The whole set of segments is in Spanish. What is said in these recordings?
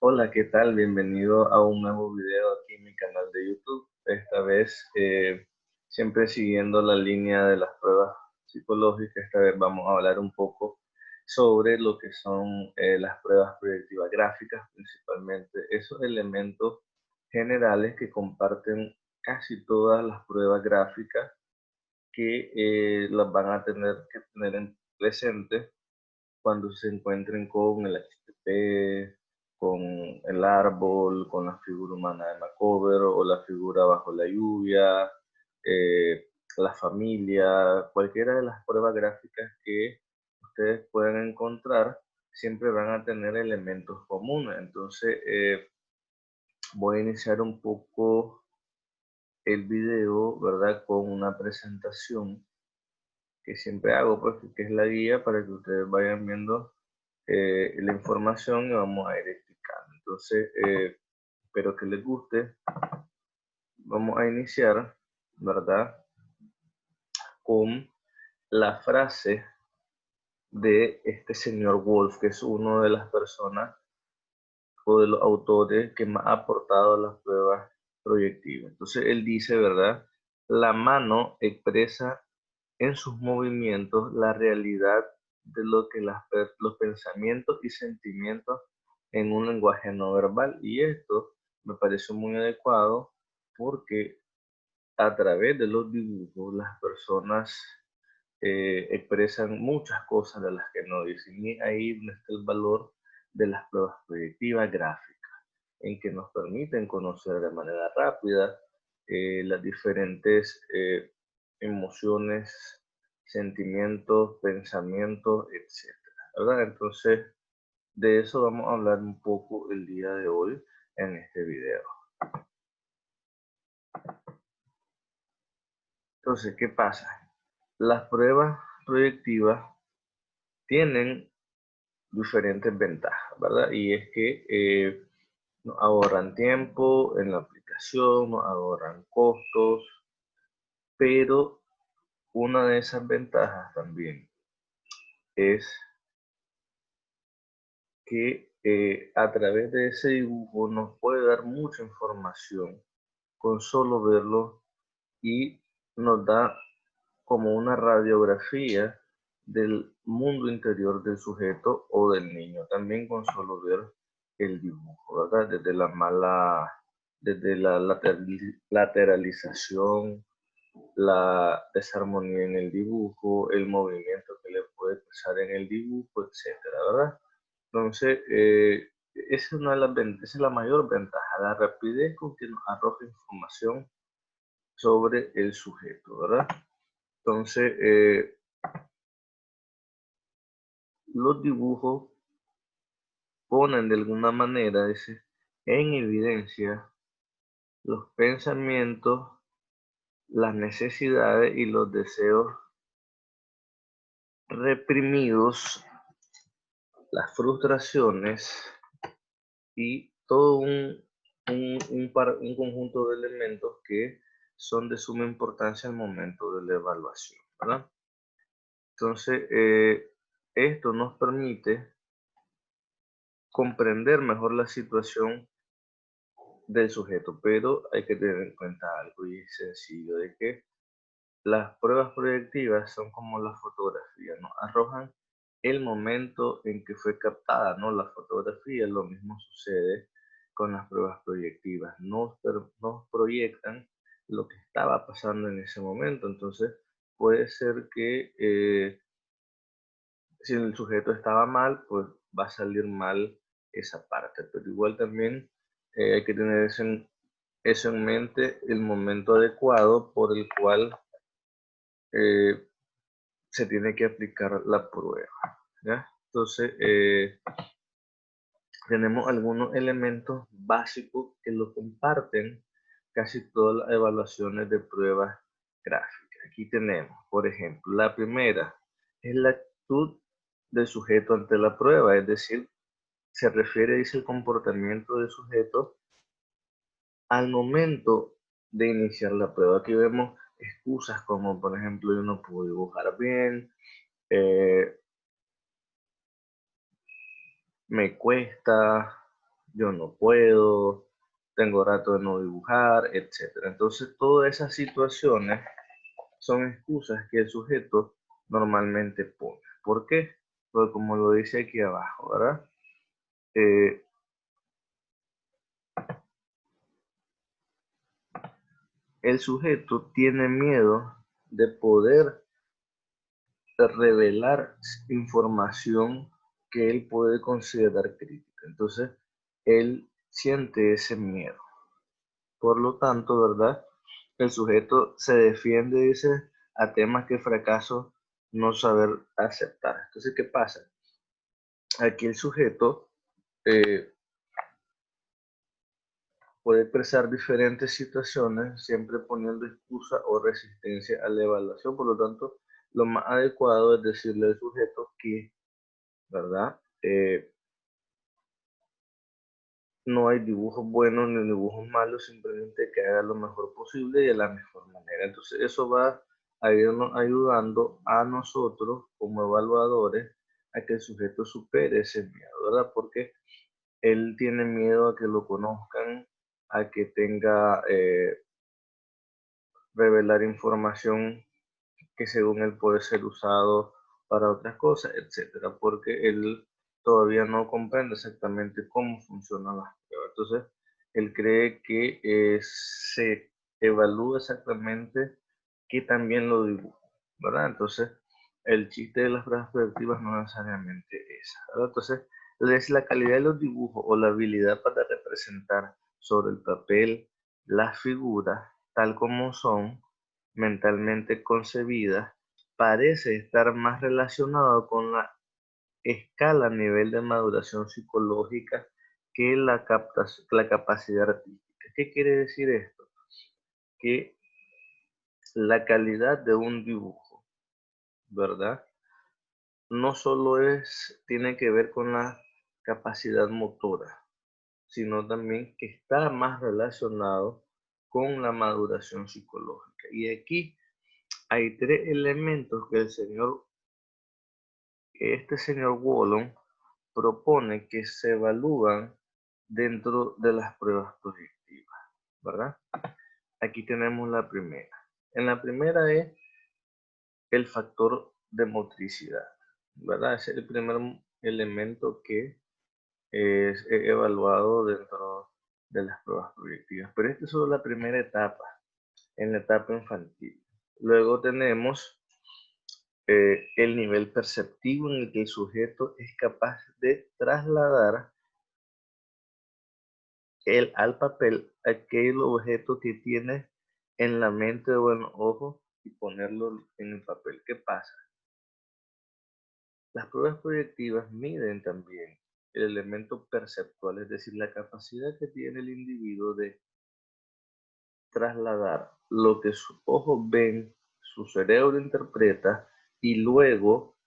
Hola, ¿qué tal? Bienvenido a un nuevo video aquí en mi canal de YouTube. Esta vez, siempre siguiendo la línea de las pruebas psicológicas, esta vez vamos a hablar un poco sobre lo que son las pruebas proyectivas gráficas, principalmente esos elementos generales que comparten casi todas las pruebas gráficas que las van a tener que tener en presente cuando se encuentren con el HTTP, con el árbol, con la figura humana de Macover o la figura bajo la lluvia, la familia, cualquiera de las pruebas gráficas que ustedes puedan encontrar, siempre van a tener elementos comunes. Entonces, voy a iniciar un poco el video, ¿verdad? Con una presentación que siempre hago, pues, que es la guía para que ustedes vayan viendo la información y vamos a ir explicando. Entonces, espero que les guste. Vamos a iniciar, ¿verdad? Con la frase de este señor Wolf, que es uno de las personas o de los autores que más ha aportado a las pruebas proyectivas. Entonces, él dice, ¿verdad? La mano expresa en sus movimientos la realidad de lo que los pensamientos y sentimientos en un lenguaje no verbal. Y esto me parece muy adecuado porque a través de los dibujos las personas expresan muchas cosas de las que no dicen. Y ahí está el valor de las pruebas proyectivas gráficas, en que nos permiten conocer de manera rápida las diferentes emociones, sentimientos, pensamientos, etcétera, ¿verdad? Entonces, de eso vamos a hablar un poco el día de hoy en este video. Entonces, ¿qué pasa? Las pruebas proyectivas tienen diferentes ventajas, ¿verdad? Y es que nos ahorran tiempo en la aplicación, nos ahorran costos, pero una de esas ventajas también es que a través de ese dibujo nos puede dar mucha información con solo verlo y nos da como una radiografía del mundo interior del sujeto o del niño, también con solo ver el dibujo, ¿verdad? Desde la lateralización, la desarmonía en el dibujo, el movimiento que le puede pasar en el dibujo, etcétera, ¿verdad? Entonces, esa es, una de las, esa es la mayor ventaja, la rapidez con que nos arroja información sobre el sujeto, ¿verdad? Entonces, los dibujos ponen de alguna manera en evidencia los pensamientos, las necesidades y los deseos reprimidos, las frustraciones y todo un conjunto de elementos que son de suma importancia al momento de la evaluación, ¿verdad? Entonces, esto nos permite comprender mejor la situación del sujeto, pero hay que tener en cuenta algo y es sencillo, de que las pruebas proyectivas son como la fotografía, nos arrojan el momento en que fue captada, ¿no? La fotografía. Lo mismo sucede con las pruebas proyectivas, nos proyectan lo que estaba pasando en ese momento. Entonces, puede ser que si el sujeto estaba mal, pues va a salir mal esa parte, pero igual también hay que tener eso en mente, el momento adecuado por el cual eh, se tiene que aplicar la prueba, ¿ya? Entonces, tenemos algunos elementos básicos que lo comparten casi todas las evaluaciones de pruebas gráficas. Aquí tenemos, por ejemplo, la primera es la actitud del sujeto ante la prueba, es decir, se refiere, dice, el comportamiento del sujeto al momento de iniciar la prueba. Aquí vemos excusas como, por ejemplo, yo no puedo dibujar bien, eh, me cuesta, yo no puedo, tengo rato de no dibujar, etcétera. Entonces, todas esas situaciones son excusas que el sujeto normalmente pone. ¿Por qué? Pues como lo dice aquí abajo, ¿verdad? Eh, el sujeto tiene miedo de poder revelar información que él puede considerar crítica. Entonces, él siente ese miedo. Por lo tanto, ¿verdad? El sujeto se defiende, dice, a temas que fracaso no saber aceptar. Entonces, ¿qué pasa? Aquí el sujeto eh, puede expresar diferentes situaciones, siempre poniendo excusa o resistencia a la evaluación. Por lo tanto, lo más adecuado es decirle al sujeto que, ¿verdad? No hay dibujos buenos ni dibujos malos, simplemente que haga lo mejor posible y de la mejor manera. Entonces, eso va a irnos ayudando a nosotros como evaluadores a que el sujeto supere ese miedo, ¿verdad? Porque él tiene miedo a que lo conozcan, a que tenga revelar información que según él puede ser usado para otras cosas, etcétera, porque él todavía no comprende exactamente cómo funcionan las pruebas. Entonces, él cree que se evalúa exactamente que también lo dibuja, ¿verdad? Entonces, el chiste de las pruebas proyectivas no es necesariamente esa, ¿verdad? Entonces, es la calidad de los dibujos o la habilidad para representar sobre el papel las figuras tal como son mentalmente concebidas, parece estar más relacionado con la escala a nivel de maduración psicológica que la capacidad artística. ¿Qué quiere decir esto? Que la calidad de un dibujo, ¿verdad? No solo tiene que ver con la capacidad motora, sino también que está más relacionado con la maduración psicológica. Y aquí hay tres elementos que este señor Wallon propone que se evalúan dentro de las pruebas proyectivas, ¿verdad? Aquí tenemos la primera. En la primera es el factor de motricidad, ¿verdad? Es el primer elemento que es evaluado dentro de las pruebas proyectivas. Pero esta es solo la primera etapa, en la etapa infantil. Luego tenemos el nivel perceptivo en el que el sujeto es capaz de trasladar al papel aquel objeto que tiene en la mente o en los ojos y ponerlo en el papel. ¿Qué pasa? Las pruebas proyectivas miden también el elemento perceptual, es decir, la capacidad que tiene el individuo de trasladar lo que sus ojos ven, su cerebro interpreta y luego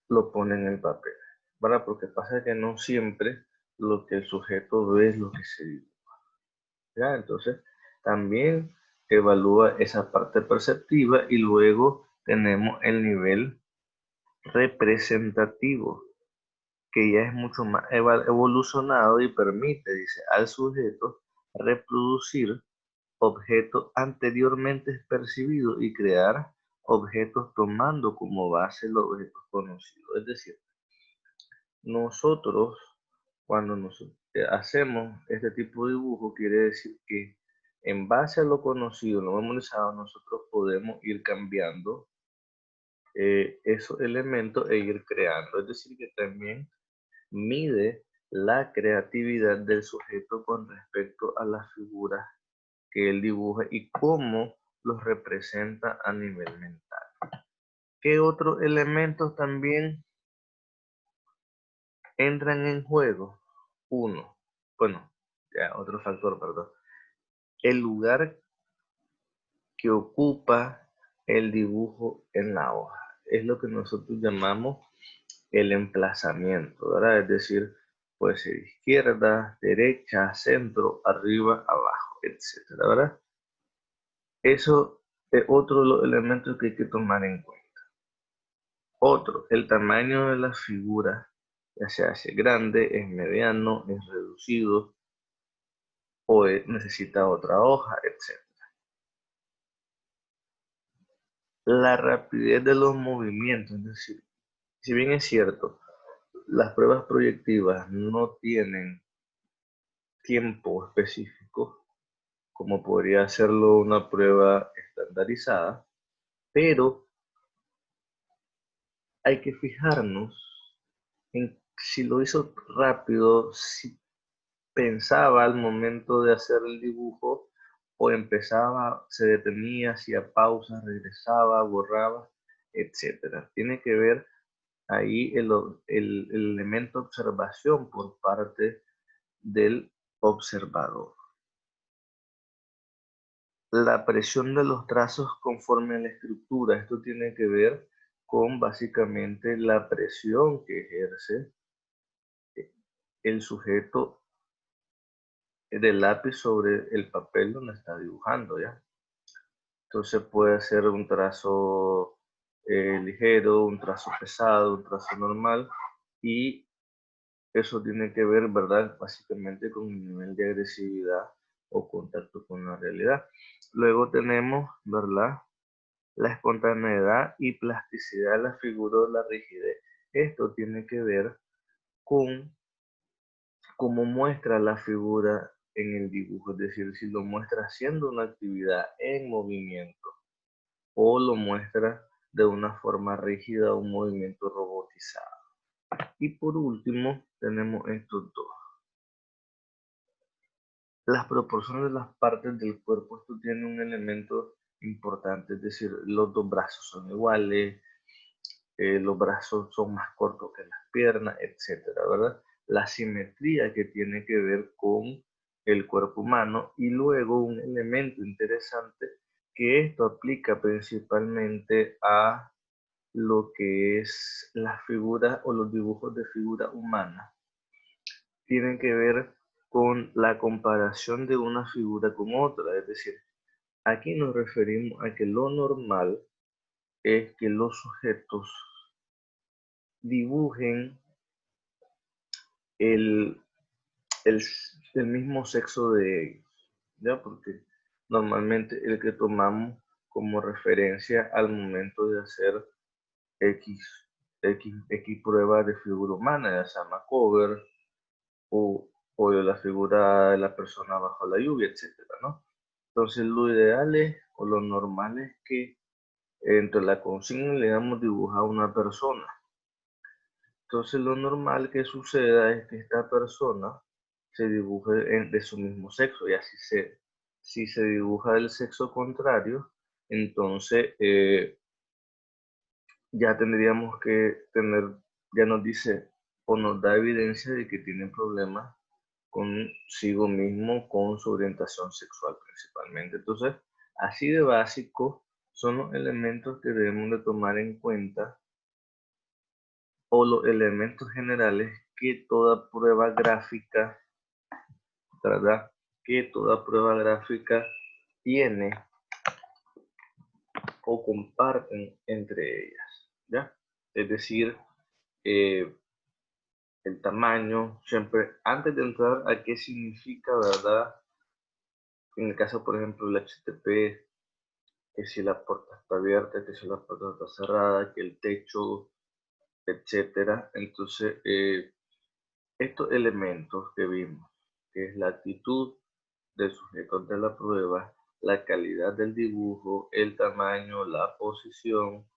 lo pone en el papel, ¿verdad? Porque pasa que no siempre lo que el sujeto ve es lo que se dibuja, ¿ya? Entonces, también evalúa esa parte perceptiva y luego tenemos el nivel representativo, que ya es mucho más evolucionado y permite, dice, al sujeto reproducir objetos anteriormente percibidos y crear objetos tomando como base los objetos conocidos. Es decir, nosotros, cuando hacemos este tipo de dibujo, quiere decir que en base a lo conocido, lo memorizado, nosotros podemos ir cambiando esos elementos e ir creando. Es decir, que también mide la creatividad del sujeto con respecto a las figuras que él dibuja y cómo los representa a nivel mental. ¿Qué otros elementos también entran en juego? Uno, bueno, ya otro factor, perdón. El lugar que ocupa el dibujo en la hoja. Es lo que nosotros llamamos el emplazamiento, ¿verdad? Es decir, puede ser izquierda, derecha, centro, arriba, abajo, etcétera, ¿verdad? Eso es otro de los elementos que hay que tomar en cuenta. Otro, el tamaño de la figura ya sea si es grande, es mediano, es reducido o necesita otra hoja, etc. La rapidez de los movimientos, es decir, si bien es cierto, las pruebas proyectivas no tienen tiempo específico, como podría hacerlo una prueba estandarizada, pero hay que fijarnos en si lo hizo rápido, si pensaba al momento de hacer el dibujo o empezaba, se detenía, hacía pausa, regresaba, borraba, etcétera. Tiene que ver ahí el elemento observación por parte del observador. La presión de los trazos conforme a la estructura, esto tiene que ver con básicamente la presión que ejerce el sujeto del lápiz sobre el papel donde está dibujando, ¿ya? Entonces puede ser un trazo ligero, un trazo pesado, un trazo normal, y eso tiene que ver, ¿verdad? Básicamente con el nivel de agresividad o contacto con la realidad. Luego tenemos, ¿verdad? La espontaneidad y plasticidad de la figura o la rigidez. Esto tiene que ver con cómo muestra la figura en el dibujo, es decir, si lo muestra haciendo una actividad en movimiento o lo muestra de una forma rígida, un movimiento robotizado. Y por último, tenemos estos dos. Las proporciones de las partes del cuerpo, esto tiene un elemento importante, es decir, los dos brazos son iguales, los brazos son más cortos que las piernas, etcétera, ¿verdad? La simetría que tiene que ver con el cuerpo humano y luego un elemento interesante que esto aplica principalmente a lo que es las figuras o los dibujos de figura humana. Tienen que ver con la comparación de una figura con otra, es decir, aquí nos referimos a que lo normal es que los sujetos dibujen el, el, el mismo sexo de ellos, ¿ya? Porque normalmente el que tomamos como referencia al momento de hacer X, X prueba de figura humana, ya sea cover o de la figura de la persona bajo la lluvia, etcétera, ¿no? Entonces lo ideal es, o lo normal es que entre la consigna le damos dibujar a una persona. Entonces lo normal que suceda es que esta persona se dibuje de su mismo sexo, y así si se dibuja del sexo contrario, entonces ya tendríamos que tener, ya nos dice o nos da evidencia de que tiene problemas consigo mismo, con su orientación sexual principalmente. Entonces, así de básico son los elementos que debemos de tomar en cuenta o los elementos generales que toda prueba gráfica, ¿verdad? Que toda prueba gráfica tiene o comparten entre ellas, ¿ya? Es decir, eh, el tamaño, siempre, antes de entrar a qué significa, ¿verdad? En el caso, por ejemplo, del HTTP, que si la puerta está abierta, que si la puerta está cerrada, que el techo, etcétera. Entonces, estos elementos que vimos, que es la actitud del sujeto de la prueba, la calidad del dibujo, el tamaño, la posición,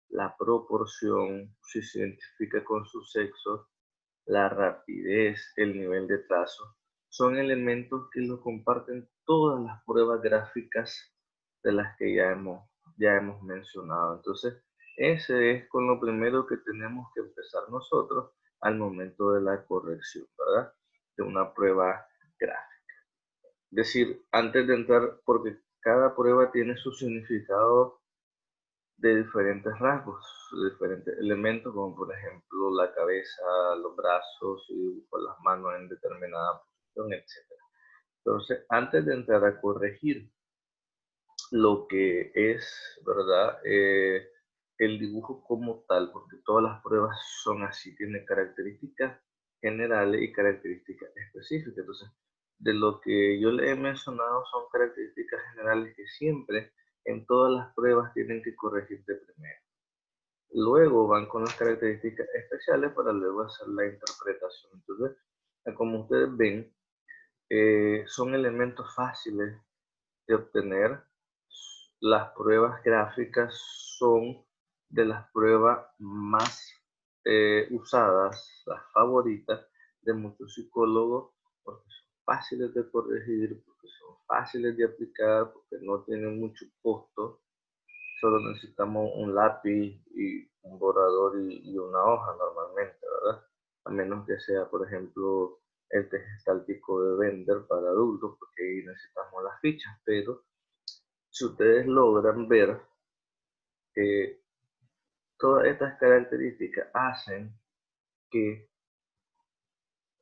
la proporción, si se identifica con su sexo, la rapidez, el nivel de trazo, son elementos que lo comparten todas las pruebas gráficas de las que ya hemos mencionado. Entonces, ese es con lo primero que tenemos que empezar nosotros al momento de la corrección, ¿verdad? De una prueba gráfica. Es decir, antes de entrar, porque cada prueba tiene su significado de diferentes rasgos, de diferentes elementos, como por ejemplo la cabeza, los brazos y con las manos en determinada posición, etc. Entonces, antes de entrar a corregir lo que es, ¿verdad? el dibujo como tal, porque todas las pruebas son así, tiene características generales y características específicas. Entonces, de lo que yo le he mencionado son características generales que siempre en todas las pruebas tienen que corregirte primero. Luego van con las características especiales para luego hacer la interpretación. Entonces, como ustedes ven, son elementos fáciles de obtener. Las pruebas gráficas son de las pruebas más usadas, las favoritas de muchos psicólogos, porque son fáciles de corregir, porque son fáciles de aplicar, porque no tienen mucho costo. Solo necesitamos un lápiz y un borrador y una hoja normalmente, ¿verdad? A menos que sea, por ejemplo, el test estáltico de Bender para adultos, porque ahí necesitamos las fichas, pero si ustedes logran ver que todas estas características hacen que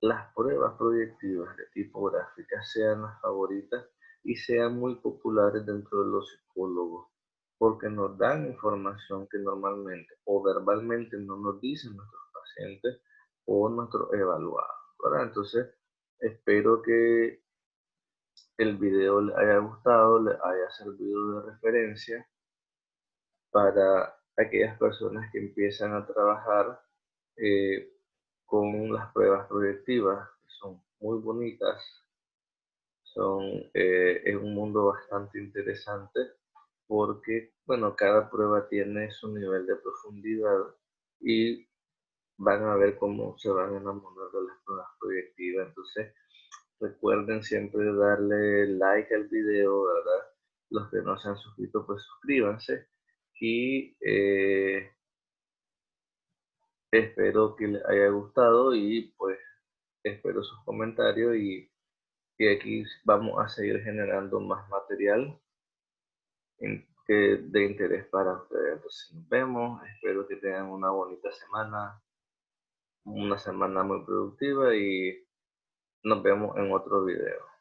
las pruebas proyectivas de tipo gráfica sean las favoritas y sean muy populares dentro de los psicólogos, porque nos dan información que normalmente o verbalmente no nos dicen nuestros pacientes o nuestros evaluados, ¿verdad? Entonces, espero que el video les haya gustado, les haya servido de referencia para aquellas personas que empiezan a trabajar eh, con las pruebas proyectivas, que son muy bonitas, es un mundo bastante interesante porque, bueno, cada prueba tiene su nivel de profundidad y van a ver cómo se van a enamorar de las pruebas proyectivas. Entonces, recuerden siempre darle like al video, ¿verdad? Los que no se han suscrito, pues suscríbanse y espero que les haya gustado y pues espero sus comentarios y aquí vamos a seguir generando más material de interés para ustedes. Entonces nos vemos, espero que tengan una bonita semana, una semana muy productiva y nos vemos en otro video.